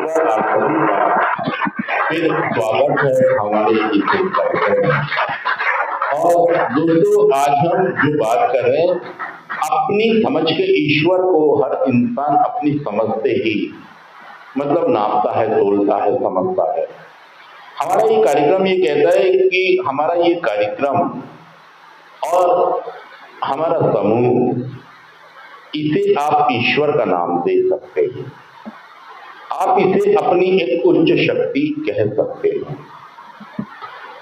पर आप सभी का फिर स्वागत है हमारे इस कार्यक्रम में। और दोस्तों, आज हम जो बात कर रहे हैं, अपनी समझ के ईश्वर को हर इंसान अपनी समझ से ही मतलब नापता है, तोलता है, समझता है। हमारा ये कार्यक्रम ये कहता है कि हमारा ये कार्यक्रम और हमारा समूह, इसे आप ईश्वर का नाम दे सकते हैं, आप इसे अपनी एक उच्च शक्ति कह सकते हैं।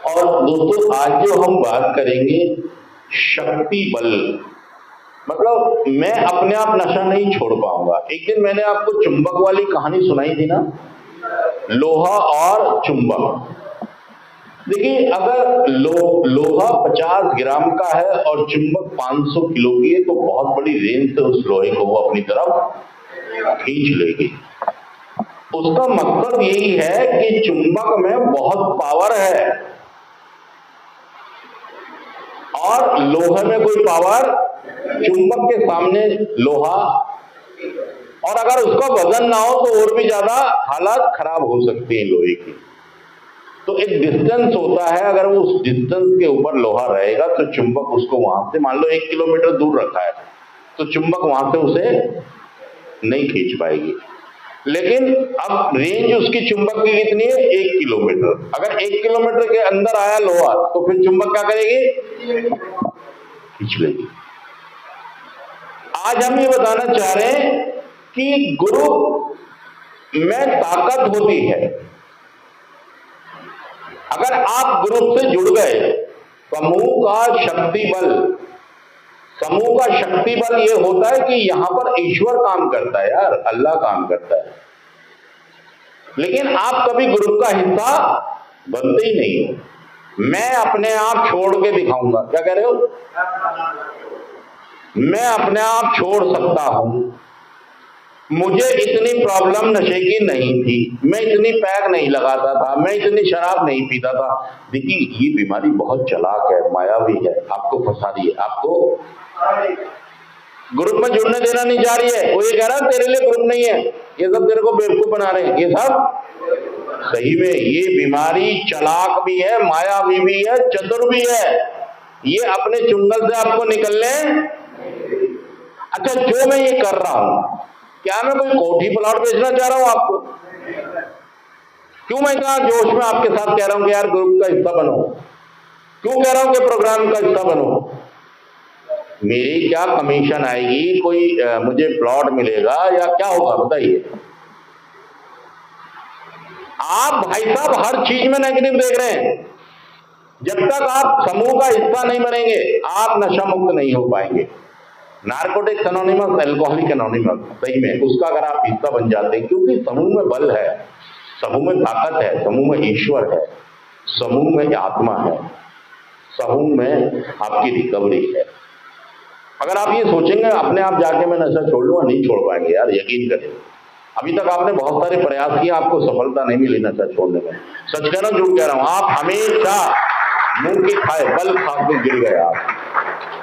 और दोस्तों, आज जो हम बात करेंगे शक्ति बल, मतलब मैं अपने आप नशा नहीं छोड़ पाऊंगा। एक दिन मैंने आपको चुंबक वाली कहानी सुनाई थी ना, लोहा और चुंबक। देखिए, अगर लोहा 50 ग्राम का है और चुंबक 500 किलो की है, तो बहुत बड़ी रेंज से उस लोहे को वो अपनी तरफ खींच लेगी। उसका मकसद यही है कि चुंबक में बहुत पावर है और लोहे में कोई पावर, चुंबक के सामने लोहा, और अगर उसका वजन ना हो तो और भी ज्यादा हालत खराब हो सकती है लोहे की। तो एक डिस्टेंस होता है, अगर वो उस डिस्टेंस के ऊपर लोहा रहेगा तो चुंबक उसको वहां से, मान लो 1 किलोमीटर दूर रखा है, तो चुंबक वहां से उसे नहीं खींच पाएगी। लेकिन अब रेंज उसकी चुंबक की कितनी है? 1 किलोमीटर। अगर 1 किलोमीटर के अंदर आया लोहा तो फिर चुंबक क्या करेगी? खींच लेगी। आज हम ये बताना चाह रहे हैं कि ग्रुप में ताकत होती है। अगर आप ग्रुप से जुड़ गए, समूह का शक्ति बल, समूह का शक्ति बल ये होता है कि यहां पर ईश्वर काम करता है यार, अल्लाह काम करता है। लेकिन आप कभी ग्रुप का हिस्सा बनते ही नहीं हो। मैं अपने आप छोड़ के दिखाऊंगा, क्या कह रहे हो? मैं अपने आप छोड़ सकता हूं। मुझे इतनी प्रॉब्लम नशे की नहीं थी, मैं इतनी पैक नहीं लगाता था, मैं इतनी शराब नहीं पीता था। देखिए, ये बीमारी बहुत चालाक है, मायावी है, आपको फंसा रही है, आपको ग्रुप में जुड़ने देना नहीं चाह रही है। वो ये कह रहा है तेरे लिए ग्रुप नहीं है, ये सब तेरे को बेवकूफ बना रहे हैं। ये सब सही में ये बीमारी चालाक भी है, मायावी भी है, चतुर भी है। ये अपने चुंगल से आपको निकलने। अच्छा, जो मैं ये कर रहा हूं, क्या मैं कोई कोठी प्लॉट बेचना चाह रहा हूं आपको? क्यों मैं इतना जोश में आपके साथ कह रहा हूं कि यार ग्रुप का हिस्सा बनो? क्यों कह रहा हूं कि प्रोग्राम का हिस्सा बनो? मेरी क्या कमीशन आएगी? कोई मुझे प्लॉट मिलेगा या क्या होगा बताइए? आप भाई साहब हर चीज में नेगेटिव देख रहे हैं। जब तक आप समूह का हिस्सा नहीं बनेंगे, आप नशा मुक्त नहीं हो पाएंगे। नारकोटिक्स एनोनिमस, अल्कोहलिक एनोनिमस, सही में उसका अगर आप हिस्सा बन जाते हैं, क्योंकि समूह में बल है, समूह में ताकत है, समूह में ईश्वर है, समूह में आत्मा है, समूह में आपकी रिकवरी है। अगर आप ये सोचेंगे अपने आप जाके मैं नशा छोड़ लूंगा, नहीं छोड़ पाएंगे यार, यकीन करें। अभी तक आपने बहुत सारे प्रयास किए, आपको सफलता नहीं मिली नशा छोड़ने में। सच कह रहा हूं, झूठ कह रहा हूं? आप हमेशा मुंह की खाए बल खा के गिर गए आप।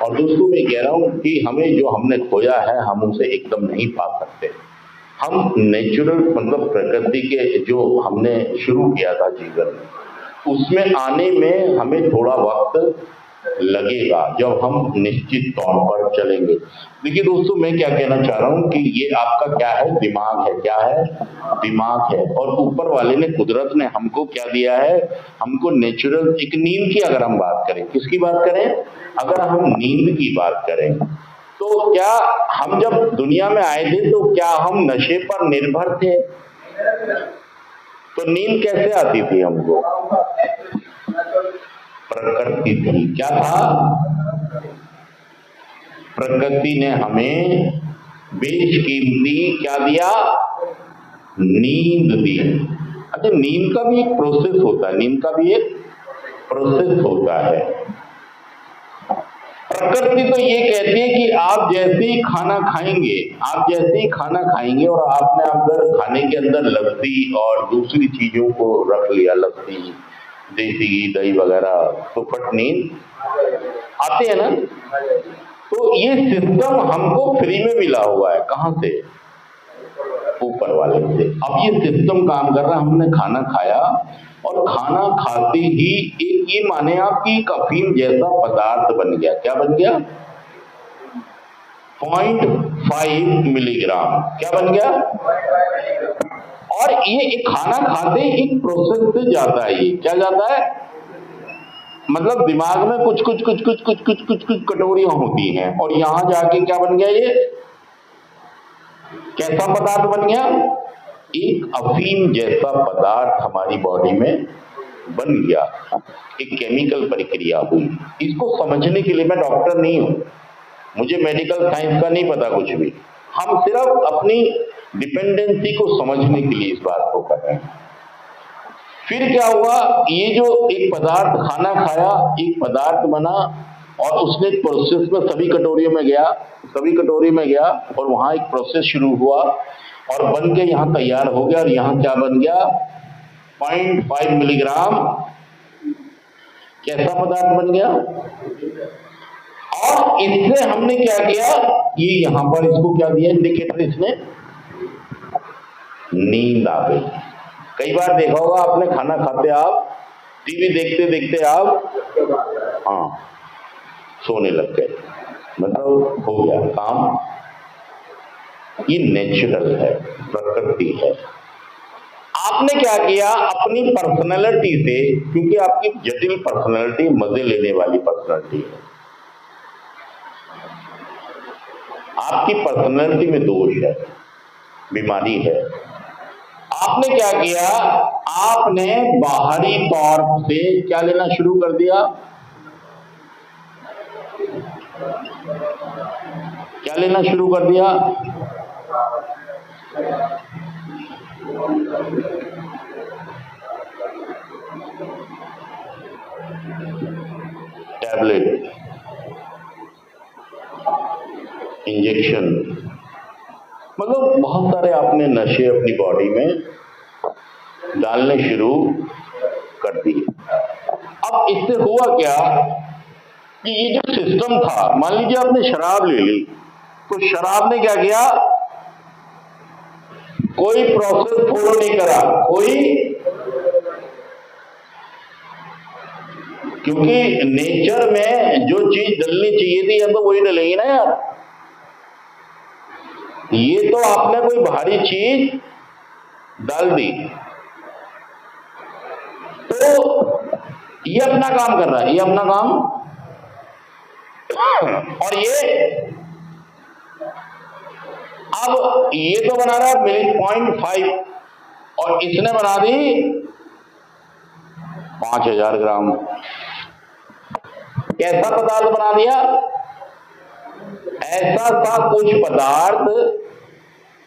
और दोस्तों, मैं कह रहा हूं कि हमें जो हमने खोया है, हम उसे एकदम नहीं पा सकते। हम नेचुरल मतलब प्रकृति के जो हमने शुरू किया था जीवन, उसमें आने में हमें थोड़ा वक्त लगेगा, जब हम निश्चित तौर पर चलेंगे। देखिए दोस्तों, मैं क्या कहना चाह रहा हूं कि ये आपका क्या है? दिमाग है। क्या है? दिमाग है। और ऊपर वाले ने, कुदरत ने हमको क्या दिया है? हमको नेचुरल एक नींद की अगर हम बात करें, किसकी बात करें? अगर हम नींद की बात करें, तो क्या हम जब दुनिया में आए थे तो क्या हम नशे पर निर्भर थे? तो नींद कैसे आती थी हमको? प्रकृति थी। क्या था? प्रकृति ने हमें बेशकीमती क्या दिया? नींद दी। अच्छा, नींद का भी एक प्रोसेस होता है, नींद का भी एक प्रोसेस होता है। प्रकृति तो ये कहती है कि आप जैसे ही खाना खाएंगे, आप जैसे ही खाना खाएंगे और आपने अगर खाने के अंदर लस्सी और दूसरी चीजों को रख लिया, लस्सी, देसी घी, दही वगैरह, तो फट नींद आती है ना। तो ये सिस्टम हमको फ्री में मिला हुआ है। कहां से? ऊपर वाले से। अब ये सिस्टम काम कर रहा है, हमने खाना खाया और खाना खाते ही एक ये माने आप कि अफीम जैसा पदार्थ बन गया। क्या बन गया? 0.5 मिलीग्राम। क्या बन गया? और ये खाना खाते ही एक प्रोसेस से जाता है। ये क्या जाता है? मतलब दिमाग में कुछ कटोरियां होती हैं और यहां जाके क्या बन गया? ये कैसा पदार्थ बन गया? एक अफीम जैसा पदार्थ हमारी बॉडी में बन गया। एक केमिकल प्रक्रिया हुई। इसको समझने के लिए, मैं डॉक्टर नहीं हूं, मुझे मेडिकल साइंस का नहीं पता कुछ भी, हम सिर्फ अपनी डिपेंडेंसी को समझने के लिए इस बात को कर रहे हैं। फिर क्या हुआ? ये जो एक पदार्थ, खाना खाया, एक पदार्थ बना और उसने प्रोसेस में सभी कटोरियों में गया, सभी कटोरी में गया और वहां एक प्रोसेस शुरू हुआ और बन के यहां तैयार हो गया। और यहां क्या बन गया? 0.5 मिलीग्राम कैसा पदार्थ बन गया। और इससे हमने क्या किया? ये यहां पर इसको क्या दिया इंडिकेटर? इसने नींद आ गई। कई बार देखा होगा आपने, खाना खाते आप, टीवी देखते देखते आप सोने लग गए, मतलब हो गया काम। ये नेचुरल है, प्रकृति है। आपने क्या किया? अपनी पर्सनैलिटी से, क्योंकि आपकी जटिल पर्सनैलिटी, मजे लेने वाली पर्सनैलिटी है, आपकी पर्सनैलिटी में दोष है, बीमारी है। आपने क्या किया? आपने बाहरी तौर से क्या लेना शुरू कर दिया? क्या लेना शुरू कर दिया? टैबलेट, इंजेक्शन, मतलब बहुत सारे आपने नशे अपनी बॉडी में डालने शुरू कर दिए। अब इससे हुआ क्या कि ये जो सिस्टम था, मान लीजिए आपने शराब ले ली, तो शराब ने क्या किया? कोई प्रोसेस फॉलो नहीं करा, क्योंकि नेचर में जो चीज डलनी चाहिए थी, या तो वही डलेगी ना यार। ये तो आपने कोई भारी चीज डाल दी, तो ये अपना काम कर रहा है, ये अपना काम, और अब ये तो बना रहा है 0.5 और इसने बना दी 5000 ग्राम। कैसा पदार्थ बना दिया? ऐसा सा कुछ पदार्थ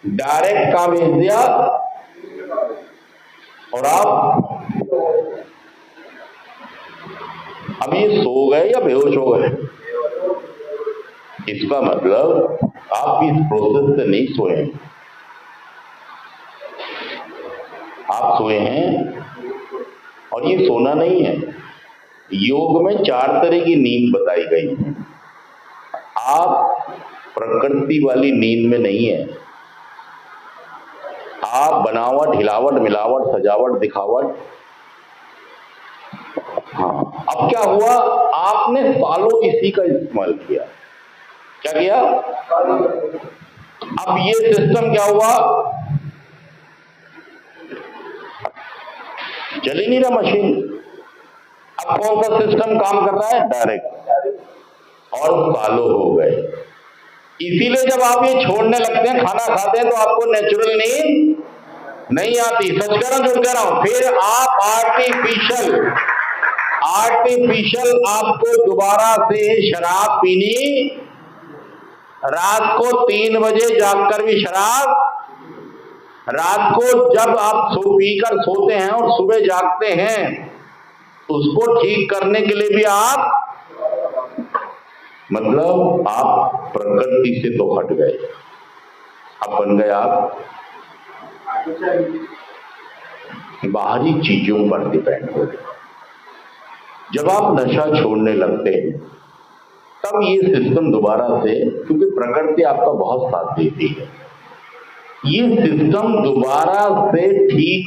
डायरेक्ट का भेज दिया और आप अब ये सो गए या बेहोश हो गए? इसका मतलब आप इस प्रोसेस से नहीं सोए, आप सोए हैं। और ये सोना नहीं है, योग में 4 तरह की नींद बताई गई है। आप प्रकृति वाली नींद में नहीं है, आप बनावट, हिलावट, मिलावट, सजावट, दिखावट। अब क्या हुआ? आपने सालों इसी का इस्तेमाल किया। क्या किया? अब ये सिस्टम क्या हुआ? चल ही नहीं रहा मशीन। अब कौन सा सिस्टम काम कर रहा है? डायरेक्ट। और सालों हो गए। इसीलिए जब आप ये छोड़ने लगते हैं, खाना खाते हैं, तो आपको नेचुरल नींद नहीं आती। सच कह रहा हूं, झूठ कह रहा हूं? फिर आप आर्टिफिशियल आपको दोबारा से शराब पीनी, रात को 3 बजे जागकर भी शराब, रात को जब आप पीकर सोते हैं और सुबह जागते हैं, उसको ठीक करने के लिए भी आप, मतलब आप प्रकृति से तो हट गए, अब बन गए आप बाहरी चीजों पर डिपेंड हो गए। जब आप नशा छोड़ने लगते हैं, तब ये सिस्टम दोबारा से, क्योंकि प्रकृति आपका बहुत साथ देती है, ये सिस्टम दोबारा से ठीक